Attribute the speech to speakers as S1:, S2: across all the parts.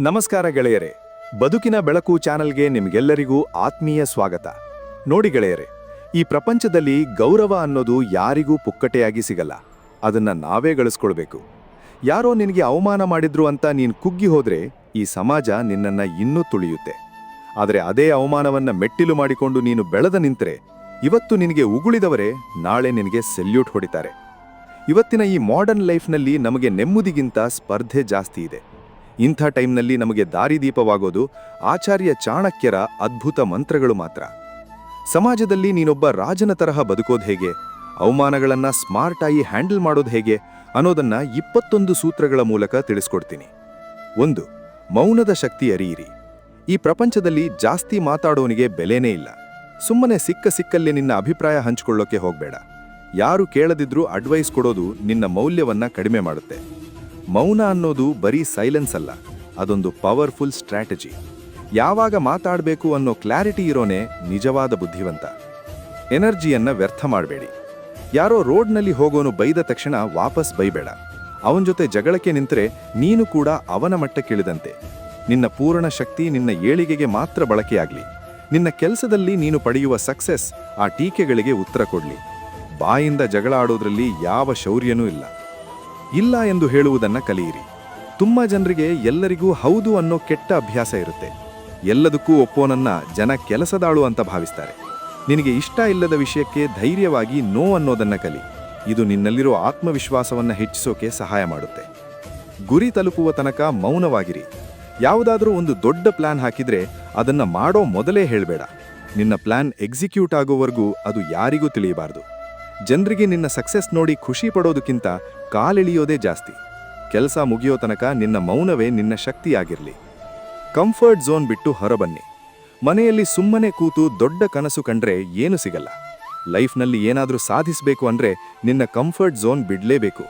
S1: ನಮಸ್ಕಾರ ಗೆಳೆಯರೆ, ಬದುಕಿನ ಬೆಳಕು ಚಾನಲ್ಗೆ ನಿಮಗೆಲ್ಲರಿಗೂ ಆತ್ಮೀಯ ಸ್ವಾಗತ. ನೋಡಿ ಗೆಳೆಯರೆ, ಈ ಪ್ರಪಂಚದಲ್ಲಿ ಗೌರವ ಅನ್ನೋದು ಯಾರಿಗೂ ಪುಕ್ಕಟೆಯಾಗಿ ಸಿಗಲ್ಲ. ಅದನ್ನ ನಾವೇ ಗಳಿಸ್ಕೊಳ್ಬೇಕು. ಯಾರೋ ನಿನಗೆ ಅವಮಾನ ಮಾಡಿದ್ರು ಅಂತ ನೀನು ಕುಗ್ಗಿ ಹೋದ್ರೆ ಈ ಸಮಾಜ ನಿನ್ನನ್ನ ಇನ್ನೂ ತುಳಿಯುತ್ತೆ. ಆದರೆ ಅದೇ ಅವಮಾನವನ್ನ ಮೆಟ್ಟಿಲು ಮಾಡಿಕೊಂಡು ನೀನು ಬೆಳೆದ ನಿಂತರೆ ಇವತ್ತು ನಿನಗೆ ಉಗುಳಿದವರೇ ನಾಳೆ ನಿನಗೆ ಸೆಲ್ಯೂಟ್ ಹೊಡಿತಾರೆ. ಇವತ್ತಿನ ಈ ಮಾಡರ್ನ್ ಲೈಫ್ನಲ್ಲಿ ನಮಗೆ ನೆಮ್ಮದಿಗಿಂತ ಸ್ಪರ್ಧೆ ಜಾಸ್ತಿ ಇದೆ. ಇಂಥ ಟೈಮ್ನಲ್ಲಿ ನಮಗೆ ದಾರಿದೀಪವಾಗೋದು ಆಚಾರ್ಯ ಚಾಣಕ್ಯರ ಅದ್ಭುತ ಮಂತ್ರಗಳು ಮಾತ್ರ. ಸಮಾಜದಲ್ಲಿ ನೀನೊಬ್ಬ ರಾಜನ ತರಹ ಬದುಕೋದು ಹೇಗೆ, ಅವಮಾನಗಳನ್ನು ಸ್ಮಾರ್ಟ್ ಆಗಿ ಹ್ಯಾಂಡಲ್ ಮಾಡೋದು ಹೇಗೆ ಅನ್ನೋದನ್ನ 21 ಸೂತ್ರಗಳ ಮೂಲಕ ತಿಳಿಸ್ಕೊಡ್ತೀನಿ. 1. ಮೌನದ ಶಕ್ತಿ ಅರಿಯಿರಿ. ಈ ಪ್ರಪಂಚದಲ್ಲಿ ಜಾಸ್ತಿ ಮಾತಾಡೋನಿಗೆ ಬೆಲೆನೇ ಇಲ್ಲ. ಸುಮ್ಮನೆ ಸಿಕ್ಕಲ್ಲಿ ನಿನ್ನ ಅಭಿಪ್ರಾಯ ಹಂಚಿಕೊಳ್ಳೋಕೆ ಹೋಗಬೇಡ. ಯಾರು ಕೇಳದಿದ್ರೂ ಅಡ್ವೈಸ್ ಕೊಡೋದು ನಿನ್ನ ಮೌಲ್ಯವನ್ನ ಕಡಿಮೆ ಮಾಡುತ್ತೆ. ಮೌನ ಅನ್ನೋದು ಬರೀ ಸೈಲೆನ್ಸ್ ಅಲ್ಲ, ಅದೊಂದು ಪವರ್ಫುಲ್ ಸ್ಟ್ರಾಟಜಿ. ಯಾವಾಗ ಮಾತಾಡಬೇಕು ಅನ್ನೋ ಕ್ಲಾರಿಟಿ ಇರೋನೇ ನಿಜವಾದ ಬುದ್ಧಿವಂತ. ಎನರ್ಜಿಯನ್ನ ವ್ಯರ್ಥ ಮಾಡಬೇಡಿ. ಯಾರೋ ರೋಡ್ನಲ್ಲಿ ಹೋಗೋನು ಬೈದ ತಕ್ಷಣ ವಾಪಸ್ ಬೈಬೇಡ. ಅವನ ಜೊತೆ ಜಗಳಕ್ಕೆ ನಿಂತರೆ ನೀನು ಕೂಡ ಅವನ ಮಟ್ಟಕ್ಕಿಳಿದಂತೆ. ನಿನ್ನ ಪೂರ್ಣ ಶಕ್ತಿ ನಿನ್ನ ಏಳಿಗೆಗೆ ಮಾತ್ರ ಬಳಕೆಯಾಗಲಿ. ನಿನ್ನ ಕೆಲಸದಲ್ಲಿ ನೀನು ಪಡೆಯುವ ಸಕ್ಸಸ್ ಆ ಟೀಕೆಗಳಿಗೆ ಉತ್ತರ ಕೊಡಲಿ. ಬಾಯಿಂದ ಜಗಳ ಆಡೋದ್ರಲ್ಲಿ ಯಾವ ಶೌರ್ಯನೂ ಇಲ್ಲ ಎಂದು ಹೇಳುವುದನ್ನ ಕಲಿಯಿರಿ. ತುಂಬ ಜನರಿಗೆ ಎಲ್ಲರಿಗೂ ಹೌದು ಅನ್ನೋ ಕೆಟ್ಟ ಅಭ್ಯಾಸ ಇರುತ್ತೆ. ಎಲ್ಲದಕ್ಕೂ ಒಪ್ಪೋನನ್ನ ಜನ ಕೆಲಸದಾಳು ಅಂತ ಭಾವಿಸ್ತಾರೆ. ನಿನಗೆ ಇಷ್ಟ ಇಲ್ಲದ ವಿಷಯಕ್ಕೆ ಧೈರ್ಯವಾಗಿ ನೋ ಅನ್ನೋದನ್ನ ಕಲಿ. ಇದು ನಿನ್ನಲ್ಲಿರೋ ಆತ್ಮವಿಶ್ವಾಸವನ್ನ ಹೆಚ್ಚಿಸೋಕೆ ಸಹಾಯ ಮಾಡುತ್ತೆ. ಗುರಿ ತಲುಪುವ ತನಕ ಮೌನವಾಗಿರಿ. ಯಾವುದಾದ್ರೂ ಒಂದು ದೊಡ್ಡ ಪ್ಲಾನ್ ಹಾಕಿದ್ರೆ ಅದನ್ನ ಮಾಡೋ ಮೊದಲೇ ಹೇಳಬೇಡ. ನಿನ್ನ ಪ್ಲಾನ್ ಎಕ್ಸಿಕ್ಯೂಟ್ ಆಗೋವರೆಗೂ ಅದು ಯಾರಿಗೂ ತಿಳಿಯಬಾರದು. ಜನರಿಗೆ ನಿನ್ನ ಸಕ್ಸಸ್ ನೋಡಿ ಖುಷಿ ಪಡೋದಕ್ಕಿಂತ ಕಾಲಿಳಿಯೋದೇ ಜಾಸ್ತಿ. ಕೆಲಸ ಮುಗಿಯೋ ತನಕ ನಿನ್ನ ಮೌನವೇ ನಿನ್ನ ಶಕ್ತಿಯಾಗಿರಲಿ. ಕಂಫರ್ಟ್ ಝೋನ್ ಬಿಟ್ಟು ಹೊರಬನ್ನಿ. ಮನೆಯಲ್ಲಿ ಸುಮ್ಮನೆ ಕೂತು ದೊಡ್ಡ ಕನಸು ಕಂಡ್ರೆ ಏನು ಸಿಗಲ್ಲ. ಲೈಫ್ನಲ್ಲಿ ಏನಾದರೂ ಸಾಧಿಸಬೇಕು ಅಂದ್ರೆ ನಿನ್ನ ಕಂಫರ್ಟ್ ಝೋನ್ ಬಿಡಲೇಬೇಕು.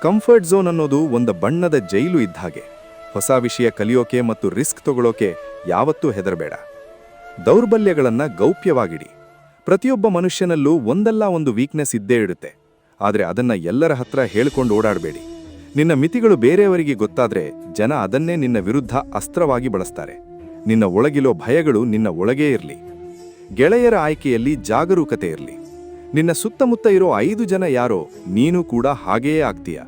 S1: ಕಂಫರ್ಟ್ ಝೋನ್ ಅನ್ನೋದು ಒಂದು ಬಣ್ಣದ ಜೈಲು ಇದ್ದ ಹಾಗೆ. ಹೊಸ ವಿಷಯ ಕಲಿಯೋಕೆ ಮತ್ತು ರಿಸ್ಕ್ ತಗೊಳ್ಳೋಕೆ ಯಾವತ್ತೂ ಹೆದರಬೇಡ. ದೌರ್ಬಲ್ಯಗಳನ್ನ ಗೌಪ್ಯವಾಗಿಡಿ. ಪ್ರತಿಯೊಬ್ಬ ಮನುಷ್ಯನಲ್ಲೂ ಒಂದಲ್ಲ ಒಂದು ವೀಕ್ನೆಸ್ ಇದ್ದೇ ಇರುತ್ತೆ. ಆದರೆ ಅದನ್ನ ಎಲ್ಲರ ಹತ್ರ ಹೇಳ್ಕೊಂಡು ಓಡಾಡಬೇಡಿ. ನಿನ್ನ ಮಿತಿಗಳು ಬೇರೆಯವರಿಗೆ ಗೊತ್ತಾದ್ರೆ ಜನ ಅದನ್ನೇ ನಿನ್ನ ವಿರುದ್ಧ ಅಸ್ತ್ರವಾಗಿ ಬಳಸ್ತಾರೆ. ನಿನ್ನ ಒಳಗಿಲೋ ಭಯಗಳು ನಿನ್ನ ಒಳಗೇ ಇರಲಿ. ಗೆಳೆಯರ ಆಯ್ಕೆಯಲ್ಲಿ ಜಾಗರೂಕತೆ ಇರಲಿ. ನಿನ್ನ ಸುತ್ತಮುತ್ತ ಇರೋ 5 ಜನ ಯಾರೋ ನೀನು ಕೂಡ ಹಾಗೆಯೇ ಆಗ್ತೀಯ.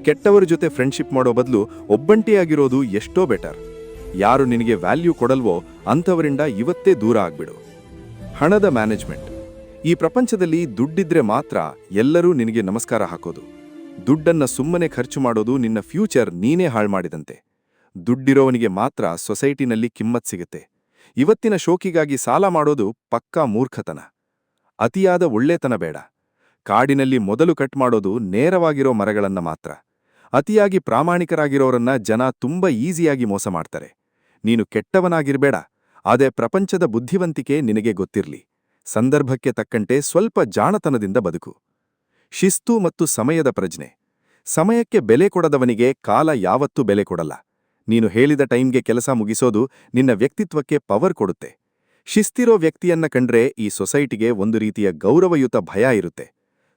S1: ಕೆಟ್ಟವರ ಜೊತೆ ಫ್ರೆಂಡ್ಶಿಪ್ ಮಾಡೋ ಬದಲು ಒಬ್ಬಂಟಿಯಾಗಿರೋದು ಎಷ್ಟೋ ಬೆಟರ್. ಯಾರು ನಿನಗೆ ವ್ಯಾಲ್ಯೂ ಕೊಡಲ್ವೋ ಅಂಥವರಿಂದ ಇವತ್ತೇ ದೂರ ಆಗ್ಬಿಡು. ಹಣದ ಮ್ಯಾನೇಜ್ಮೆಂಟ್. ಈ ಪ್ರಪಂಚದಲ್ಲಿ ದುಡ್ಡಿದ್ರೆ ಮಾತ್ರ ಎಲ್ಲರೂ ನಿನಗೆ ನಮಸ್ಕಾರ ಹಾಕೋದು. ದುಡ್ಡನ್ನ ಸುಮ್ಮನೆ ಖರ್ಚು ಮಾಡೋದು ನಿನ್ನ ಫ್ಯೂಚರ್ ನೀನೇ ಹಾಳು ಮಾಡಿದಂತೆ. ದುಡ್ಡಿರೋವನಿಗೆ ಮಾತ್ರ ಸೊಸೈಟಿನಲ್ಲಿ ಕಿಮ್ಮತ್ ಸಿಗುತ್ತೆ. ಇವತ್ತಿನ ಶೋಕಿಗಾಗಿ ಸಾಲ ಮಾಡೋದು ಪಕ್ಕಾ ಮೂರ್ಖತನ. ಅತಿಯಾದ ಒಳ್ಳೆತನ ಬೇಡ. ಕಾಡಿನಲ್ಲಿ ಮೊದಲು ಕಟ್ ಮಾಡೋದು ನೇರವಾಗಿರೋ ಮರಗಳನ್ನ ಮಾತ್ರ. ಅತಿಯಾಗಿ ಪ್ರಾಮಾಣಿಕರಾಗಿರೋರನ್ನ ಜನ ತುಂಬಾ ಈಸಿಯಾಗಿ ಮೋಸ ಮಾಡ್ತಾರೆ. ನೀನು ಕೆಟ್ಟವನಾಗಿರ್ಬೇಡ, ಆದರೆ ಪ್ರಪಂಚದ ಬುದ್ಧಿವಂತಿಕೆ ನಿನಗೆ ಗೊತ್ತಿರಲಿ. ಸಂದರ್ಭಕ್ಕೆ ತಕ್ಕಂತೆ ಸ್ವಲ್ಪ ಜಾಣತನದಿಂದ ಬದುಕು. ಶಿಸ್ತು ಮತ್ತು ಸಮಯದ ಪ್ರಜ್ಞೆ. ಸಮಯಕ್ಕೆ ಬೆಲೆ ಕೊಡದವನಿಗೆ ಕಾಲ ಯಾವತ್ತೂ ಬೆಲೆ ಕೊಡಲ್ಲ. ನೀನು ಹೇಳಿದ ಟೈಮ್ಗೆ ಕೆಲಸ ಮುಗಿಸೋದು ನಿನ್ನ ವ್ಯಕ್ತಿತ್ವಕ್ಕೆ ಪವರ್ ಕೊಡುತ್ತೆ. ಶಿಸ್ತಿರೋ ವ್ಯಕ್ತಿಯನ್ನ ಕಂಡ್ರೆ ಈ ಸೊಸೈಟಿಗೆ ಒಂದು ರೀತಿಯ ಗೌರವಯುತ ಭಯ ಇರುತ್ತೆ.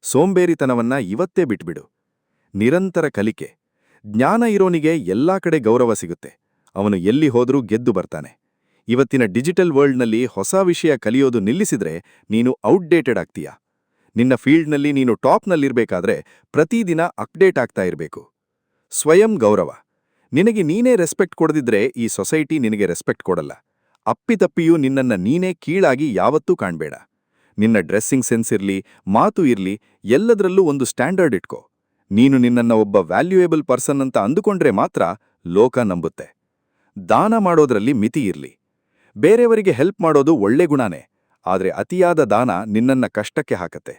S1: ಸೋಂಬೇರಿತನವನ್ನ ಇವತ್ತೇ ಬಿಟ್ಬಿಡು. ನಿರಂತರ ಕಲಿಕೆ. ಜ್ಞಾನ ಇರೋನಿಗೆ ಎಲ್ಲಾ ಕಡೆ ಗೌರವ ಸಿಗುತ್ತೆ. ಅವನು ಎಲ್ಲಿ ಹೋದ್ರೂ ಗೆದ್ದು ಬರ್ತಾನೆ. ಇವತ್ತಿನ ಡಿಜಿಟಲ್ ವರ್ಲ್ಡ್ನಲ್ಲಿ ಹೊಸ ವಿಷಯ ಕಲಿಯೋದು ನಿಲ್ಲಿಸಿದ್ರೆ ನೀನು ಔಟ್ಡೇಟೆಡ್ ಆಗ್ತೀಯ. ನಿನ್ನ ಫೀಲ್ಡ್ನಲ್ಲಿ ನೀನು ಟಾಪ್ನಲ್ಲಿರ್ಬೇಕಾದ್ರೆ ಪ್ರತಿದಿನ ಅಪ್ಡೇಟ್ ಆಗ್ತಾ ಇರಬೇಕು. ಸ್ವಯಂ ಗೌರವ. ನಿನಗೆ ನೀನೇ ರೆಸ್ಪೆಕ್ಟ್ ಕೊಡದಿದ್ರೆ ಈ ಸೊಸೈಟಿ ನಿನಗೆ ರೆಸ್ಪೆಕ್ಟ್ ಕೊಡಲ್ಲ. ಅಪ್ಪಿತಪ್ಪಿಯೂ ನಿನ್ನನ್ನ ನೀನೇ ಕೀಳಾಗಿ ಯಾವತ್ತೂ ಕಾಣ್ಬೇಡ. ನಿನ್ನ ಡ್ರೆಸ್ಸಿಂಗ್ ಸೆನ್ಸ್ ಇರ್ಲಿ, ಮಾತು ಇರ್ಲಿ, ಎಲ್ಲದರಲ್ಲೂ ಒಂದು ಸ್ಟ್ಯಾಂಡರ್ಡ್ ಇಟ್ಕೋ. ನೀನು ನಿನ್ನನ್ನ ಒಬ್ಬ ವ್ಯಾಲ್ಯೂಯೇಬಲ್ ಪರ್ಸನ್ ಅಂತ ಅಂದುಕೊಂಡ್ರೆ ಮಾತ್ರ ಲೋಕ ನಂಬುತ್ತೆ. ದಾನ ಮಾಡೋದ್ರಲ್ಲಿ ಮಿತಿ ಇರ್ಲಿ. ಬೇರೆಯವರಿಗೆ ಹೆಲ್ಪ್ ಮಾಡೋದು ಒಳ್ಳೆ ಗುಣನೇ, ಆದರೆ ಅತಿಯಾದ ದಾನ ನಿನ್ನನ್ನ ಕಷ್ಟಕ್ಕೆ ಹಾಕತ್ತೆ.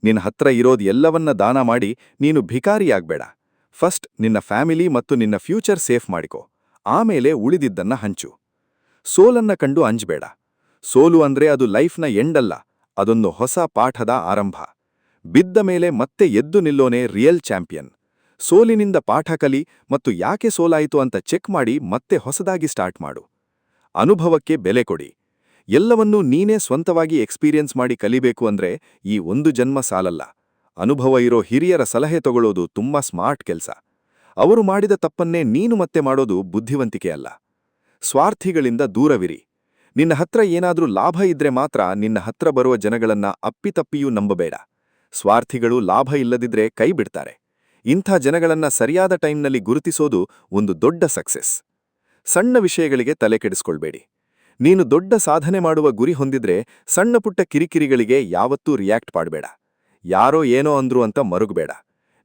S1: ನಿನ್ನ ಹತ್ರ ಇರೋದು ಎಲ್ಲವನ್ನ ದಾನ ಮಾಡಿ ನೀನು ಭಿಕಾರಿಯಾಗ್ಬೇಡ. ಫಸ್ಟ್ ನಿನ್ನ ಫ್ಯಾಮಿಲಿ ಮತ್ತು ನಿನ್ನ ಫ್ಯೂಚರ್ ಸೇಫ್ ಮಾಡಿಕೋ, ಆಮೇಲೆ ಉಳಿದಿದ್ದನ್ನ ಹಂಚು. ಸೋಲನ್ನ ಕಂಡು ಅಂಜಬೇಡ. ಸೋಲು ಅಂದ್ರೆ ಅದು ಲೈಫ್ನ ಎಂಡಲ್ಲ, ಅದೊಂದು ಹೊಸ ಪಾಠದ ಆರಂಭ. ಬಿದ್ದ ಮೇಲೆ ಮತ್ತೆ ಎದ್ದು ನಿಲ್ಲೋನೇ ರಿಯಲ್ ಚಾಂಪಿಯನ್. ಸೋಲಿನಿಂದ ಪಾಠ ಕಲಿ ಮತ್ತು ಯಾಕೆ ಸೋಲಾಯಿತು ಅಂತ ಚೆಕ್ ಮಾಡಿ ಮತ್ತೆ ಹೊಸದಾಗಿ ಸ್ಟಾರ್ಟ್ ಮಾಡು. ಅನುಭವಕ್ಕೆ ಬೆಲೆ ಕೊಡಿ. ಎಲ್ಲವನ್ನೂ ನೀನೇ ಸ್ವಂತವಾಗಿ ಎಕ್ಸ್ಪೀರಿಯನ್ಸ್ ಮಾಡಿ ಕಲಿಬೇಕು ಅಂದ್ರೆ ಈ ಒಂದು ಜನ್ಮ ಸಾಲಲ್ಲ. ಅನುಭವ ಇರೋ ಹಿರಿಯರ ಸಲಹೆ ತಗೊಳ್ಳೋದು ತುಂಬಾ ಸ್ಮಾರ್ಟ್ ಕೆಲಸ. ಅವರು ಮಾಡಿದ ತಪ್ಪನ್ನೇ ನೀನು ಮತ್ತೆ ಮಾಡೋದು ಬುದ್ಧಿವಂತಿಕೆ ಅಲ್ಲ. ಸ್ವಾರ್ಥಿಗಳಿಂದ ದೂರವಿರಿ. ನಿನ್ನ ಹತ್ರ ಏನಾದ್ರೂ ಲಾಭ ಇದ್ರೆ ಮಾತ್ರ ನಿನ್ನ ಹತ್ರ ಬರುವ ಜನಗಳನ್ನ ಅಪ್ಪಿತಪ್ಪಿಯೂ ನಂಬಬೇಡ. ಸ್ವಾರ್ಥಿಗಳು ಲಾಭ ಇಲ್ಲದಿದ್ರೆ ಕೈ ಬಿಡ್ತಾರೆ. ಇಂಥ ಜನಗಳನ್ನ ಸರಿಯಾದ ಟೈಮ್ನಲ್ಲಿ ಗುರುತಿಸೋದು ಒಂದು ದೊಡ್ಡ ಸಕ್ಸೆಸ್. ಸಣ್ಣ ವಿಷಯಗಳಿಗೆ ತಲೆ ಕೆಡಿಸ್ಕೊಳ್ಬೇಡಿ. ನೀನು ದೊಡ್ಡ ಸಾಧನೆ ಮಾಡುವ ಗುರಿ ಹೊಂದಿದ್ರೆ ಸಣ್ಣಪುಟ್ಟ ಕಿರಿಕಿರಿಗಳಿಗೆ ಯಾವತ್ತೂ ರಿಯಾಕ್ಟ್ ಮಾಡಬೇಡ. ಯಾರೋ ಏನೋ ಅಂದ್ರು ಅಂತ ಮರುಗಬೇಡ.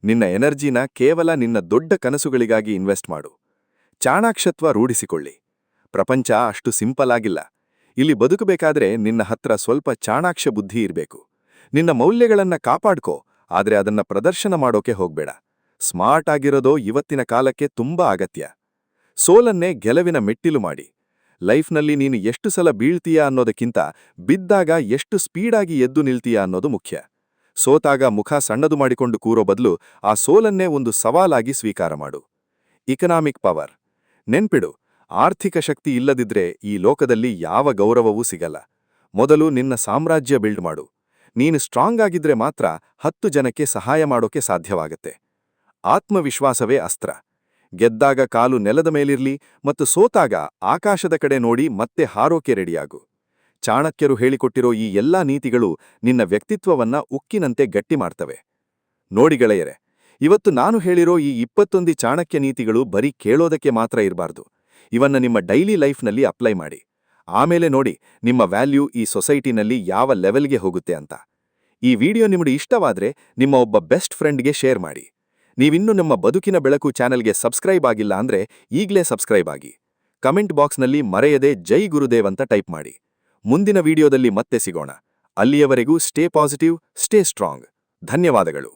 S1: ನಿನ್ನ ಎನರ್ಜಿನ ಕೇವಲ ನಿನ್ನ ದೊಡ್ಡ ಕನಸುಗಳಿಗಾಗಿ ಇನ್ವೆಸ್ಟ್ ಮಾಡು. ಚಾಣಾಕ್ಷತ್ವ ರೂಢಿಸಿಕೊಳ್ಳಿ. ಪ್ರಪಂಚ ಅಷ್ಟು ಸಿಂಪಲ್ ಆಗಿಲ್ಲ. ಇಲ್ಲಿ ಬದುಕಬೇಕಾದ್ರೆ ನಿನ್ನ ಹತ್ರ ಸ್ವಲ್ಪ ಚಾಣಾಕ್ಷ ಬುದ್ಧಿ ಇರಬೇಕು. ನಿನ್ನ ಮೌಲ್ಯಗಳನ್ನ ಕಾಪಾಡ್ಕೋ, ಆದ್ರೆ ಅದನ್ನ ಪ್ರದರ್ಶನ ಮಾಡೋಕೆ ಹೋಗ್ಬೇಡ. ಸ್ಮಾರ್ಟ್ ಆಗಿರೋದೋ ಇವತ್ತಿನ ಕಾಲಕ್ಕೆ ತುಂಬಾ ಅಗತ್ಯ. ಸೋಲನ್ನೇ ಗೆಲುವಿನ ಮೆಟ್ಟಿಲು ಮಾಡಿ. ಲೈಫ್ನಲ್ಲಿ ನೀನು ಎಷ್ಟು ಸಲ ಬೀಳ್ತೀಯಾ ಅನ್ನೋದಕ್ಕಿಂತ ಬಿದ್ದಾಗ ಎಷ್ಟು ಸ್ಪೀಡಾಗಿ ಎದ್ದು ನಿಲ್ತೀಯಾ ಅನ್ನೋದು ಮುಖ್ಯ. ಸೋತಾಗ ಮುಖ ಸಣ್ಣದು ಮಾಡಿಕೊಂಡು ಕೂರೋ ಬದಲು ಆ ಸೋಲನ್ನೇ ಒಂದು ಸವಾಲಾಗಿ ಸ್ವೀಕಾರ ಮಾಡು. Economic power. ನೆನ್ಪಿಡು, ಆರ್ಥಿಕ ಶಕ್ತಿ ಇಲ್ಲದಿದ್ರೆ ಈ ಲೋಕದಲ್ಲಿ ಯಾವ ಗೌರವವೂ ಸಿಗಲ್ಲ. ಮೊದಲು ನಿನ್ನ ಸಾಮ್ರಾಜ್ಯ ಬಿಲ್ಡ್ ಮಾಡು. ನೀನು ಸ್ಟ್ರಾಂಗ್ ಆಗಿದ್ರೆ ಮಾತ್ರ 10 ಜನಕ್ಕೆ ಸಹಾಯ ಮಾಡೋಕೆ ಸಾಧ್ಯವಾಗತ್ತೆ. ಆತ್ಮವಿಶ್ವಾಸವೇ ಅಸ್ತ್ರ. ಗೆದ್ದಾಗ ಕಾಲು ನೆಲದ ಮೇಲಿರ್ಲಿ ಮತ್ತು ಸೋತಾಗ ಆಕಾಶದ ಕಡೆ ನೋಡಿ ಮತ್ತೆ ಹಾರೋಕೆ ರೆಡಿಯಾಗು. ಚಾಣಕ್ಯರು ಹೇಳಿಕೊಟ್ಟಿರೋ ಈ ಎಲ್ಲಾ ನೀತಿಗಳು ನಿನ್ನ ವ್ಯಕ್ತಿತ್ವವನ್ನ ಉಕ್ಕಿನಂತೆ ಗಟ್ಟಿ ಮಾಡ್ತವೆ. ನೋಡಿ ಗೆಳೆಯರೆ, ಇವತ್ತು ನಾನು ಹೇಳಿರೋ ಈ 21 ಚಾಣಕ್ಯ ನೀತಿಗಳು ಬರೀ ಕೇಳೋದಕ್ಕೆ ಮಾತ್ರ ಇರಬಾರ್ದು. ಇವನ್ನ ನಿಮ್ಮ ಡೈಲಿ ಲೈಫ್ನಲ್ಲಿ ಅಪ್ಲೈ ಮಾಡಿ. ಆಮೇಲೆ ನೋಡಿ ನಿಮ್ಮ ವ್ಯಾಲ್ಯೂ ಈ ಸೊಸೈಟಿನಲ್ಲಿ ಯಾವ ಲೆವೆಲ್ಗೆ ಹೋಗುತ್ತೆ ಅಂತ. ಈ ವಿಡಿಯೋ ನಿಮಗೆ ಇಷ್ಟವಾದ್ರೆ ನಿಮ್ಮ ಒಬ್ಬ ಬೆಸ್ಟ್ ಫ್ರೆಂಡ್ಗೆ ಶೇರ್ ಮಾಡಿ. ನೀವಿನ್ನೂ ನಮ್ಮ ಬದುಕಿನ ಬೆಳಕು ಚಾನೆಲ್ಗೆ ಸಬ್ಸ್ಕ್ರೈಬ್ ಆಗಿಲ್ಲ ಅಂದ್ರೆ ಈಗಲೇ ಸಬ್ಸ್ಕ್ರೈಬ್ ಆಗಿ. ಕಮೆಂಟ್ ಬಾಕ್ಸ್ನಲ್ಲಿ ಮರೆಯದೆ ಜೈ ಗುರುದೇವ್ ಅಂತ ಟೈಪ್ ಮಾಡಿ. ಮುಂದಿನ ವಿಡಿಯೋದಲ್ಲಿ ಮತ್ತೆ ಸಿಗೋಣ. ಅಲ್ಲಿಯವರೆಗೂ ಸ್ಟೇ ಪಾಸಿಟಿವ್, ಸ್ಟೇ ಸ್ಟ್ರಾಂಗ್. ಧನ್ಯವಾದಗಳು.